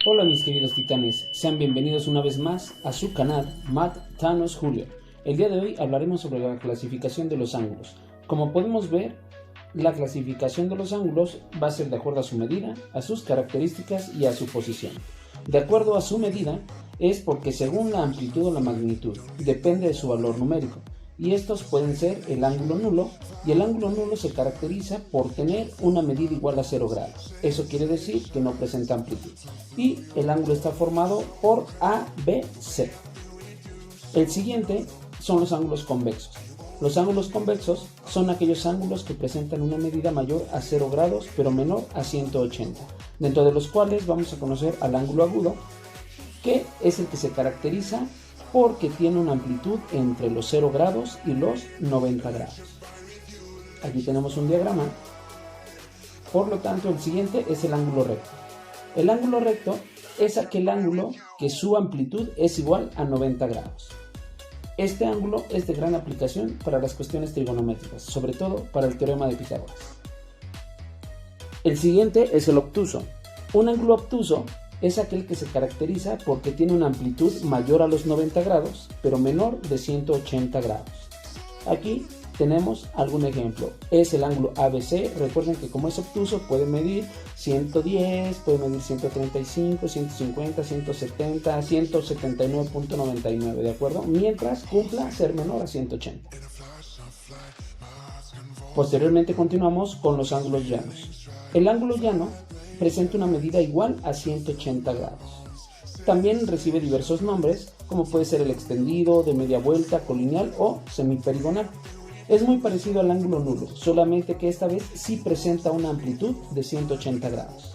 Hola mis queridos titanes, sean bienvenidos una vez más a su canal Matt Thanos Julio. El día de hoy hablaremos sobre la clasificación de los ángulos. Como podemos ver, la clasificación de los ángulos va a ser de acuerdo a su medida, a sus características y a su posición. De acuerdo a su medida es porque según la amplitud o la magnitud depende de su valor numérico. Y estos pueden ser el ángulo nulo, y el ángulo nulo se caracteriza por tener una medida igual a 0 grados. Eso quiere decir que no presenta amplitud. Y el ángulo está formado por A, B, C. El siguiente son los ángulos convexos. Los ángulos convexos son aquellos ángulos que presentan una medida mayor a 0 grados pero menor a 180, dentro de los cuales vamos a conocer al ángulo agudo, que es el que se caracteriza porque tiene una amplitud entre los 0 grados y los 90 grados. Aquí tenemos un diagrama. Por lo tanto, el siguiente es el ángulo recto. El ángulo recto es aquel ángulo que su amplitud es igual a 90 grados. Este ángulo es de gran aplicación para las cuestiones trigonométricas, sobre todo para el teorema de Pitágoras. El siguiente es el obtuso. Un ángulo obtuso es aquel que se caracteriza porque tiene una amplitud mayor a los 90 grados, pero menor de 180 grados. Aquí tenemos algún ejemplo. Es el ángulo ABC. Recuerden que como es obtuso puede medir 110, puede medir 135, 150, 170, 179.99, ¿de acuerdo? Mientras cumpla ser menor a 180. Posteriormente continuamos con los ángulos llanos. El ángulo llano presenta una medida igual a 180 grados. También recibe diversos nombres, como puede ser el extendido, de media vuelta, colineal o semiperigonal. Es muy parecido al ángulo nulo, solamente que esta vez sí presenta una amplitud de 180 grados.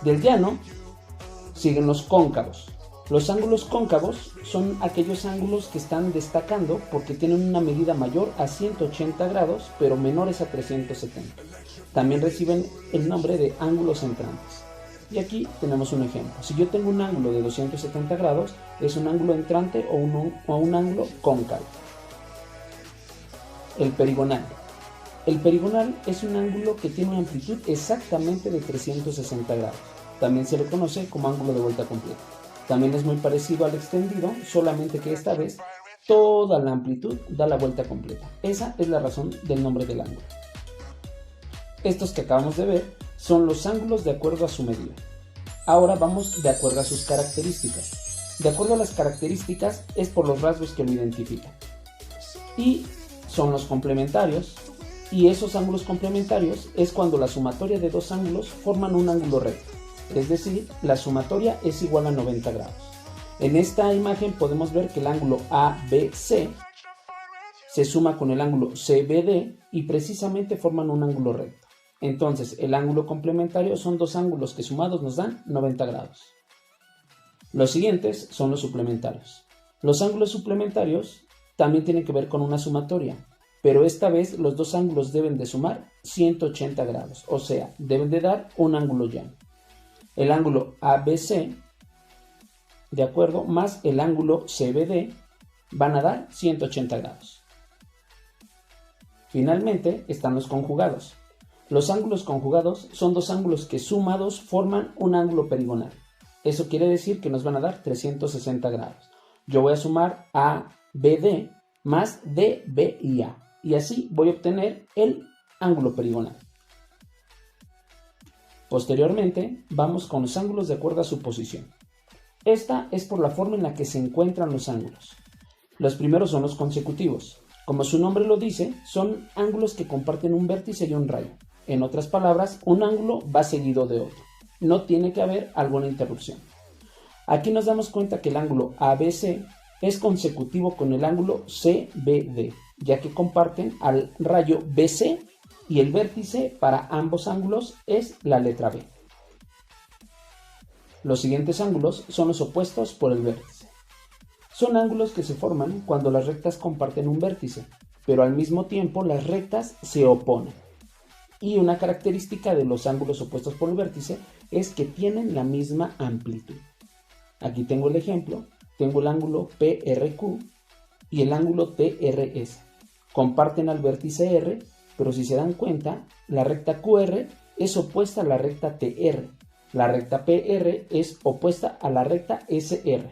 Del llano siguen los cóncavos. Los ángulos cóncavos son aquellos ángulos que están destacando porque tienen una medida mayor a 180 grados, pero menores a 370. También reciben el nombre de ángulos entrantes. Y aquí tenemos un ejemplo. Si yo tengo un ángulo de 270 grados, es un ángulo entrante o un ángulo cóncavo. El perigonal. El perigonal es un ángulo que tiene una amplitud exactamente de 360 grados. También se le conoce como ángulo de vuelta completa. También es muy parecido al extendido, solamente que esta vez toda la amplitud da la vuelta completa. Esa es la razón del nombre del ángulo. Estos que acabamos de ver son los ángulos de acuerdo a su medida. Ahora vamos de acuerdo a sus características. De acuerdo a las características es por los rasgos que lo identifican. Y son los complementarios. Y esos ángulos complementarios es cuando la sumatoria de dos ángulos forman un ángulo recto. Es decir, la sumatoria es igual a 90 grados. En esta imagen podemos ver que el ángulo ABC se suma con el ángulo CBD y precisamente forman un ángulo recto. Entonces, el ángulo complementario son dos ángulos que sumados nos dan 90 grados. Los siguientes son los suplementarios. Los ángulos suplementarios también tienen que ver con una sumatoria, pero esta vez los dos ángulos deben de sumar 180 grados, o sea, deben de dar un ángulo llano. El ángulo ABC, de acuerdo, más el ángulo CBD van a dar 180 grados. Finalmente están los conjugados. Los ángulos conjugados son dos ángulos que sumados forman un ángulo perigonal. Eso quiere decir que nos van a dar 360 grados. Yo voy a sumar ABD más DB y A. Y así voy a obtener el ángulo perigonal. Posteriormente vamos con los ángulos de acuerdo a su posición. Esta es por la forma en la que se encuentran los ángulos. Los primeros son los consecutivos. Como su nombre lo dice, son ángulos que comparten un vértice y un rayo. En otras palabras, un ángulo va seguido de otro. No tiene que haber alguna interrupción. Aquí nos damos cuenta que el ángulo ABC es consecutivo con el ángulo CBD, ya que comparten al rayo BC y el vértice para ambos ángulos es la letra B. Los siguientes ángulos son los opuestos por el vértice. Son ángulos que se forman cuando las rectas comparten un vértice, pero al mismo tiempo las rectas se oponen. Y una característica de los ángulos opuestos por el vértice es que tienen la misma amplitud. Aquí tengo el ejemplo, tengo el ángulo PRQ y el ángulo TRS. Comparten al vértice R, pero si se dan cuenta, la recta QR es opuesta a la recta TR. La recta PR es opuesta a la recta SR.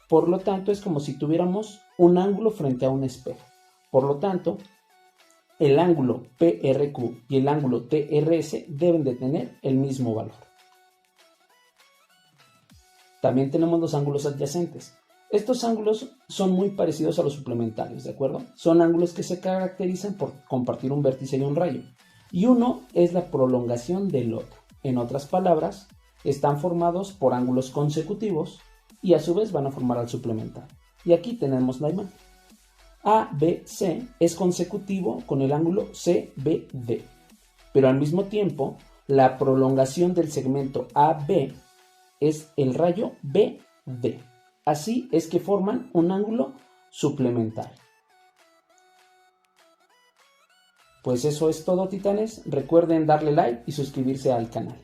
Por lo tanto, es como si tuviéramos un ángulo frente a un espejo. Por lo tanto, el ángulo PRQ y el ángulo TRS deben de tener el mismo valor. También tenemos los ángulos adyacentes. Estos ángulos son muy parecidos a los suplementarios, ¿de acuerdo? Son ángulos que se caracterizan por compartir un vértice y un rayo. Y uno es la prolongación del otro. En otras palabras, están formados por ángulos consecutivos y a su vez van a formar al suplementario. Y aquí tenemos la imagen. ABC es consecutivo con el ángulo CBD, pero al mismo tiempo la prolongación del segmento AB es el rayo BD. Así es que forman un ángulo suplementario. Pues eso es todo, titanes. Recuerden darle like y suscribirse al canal.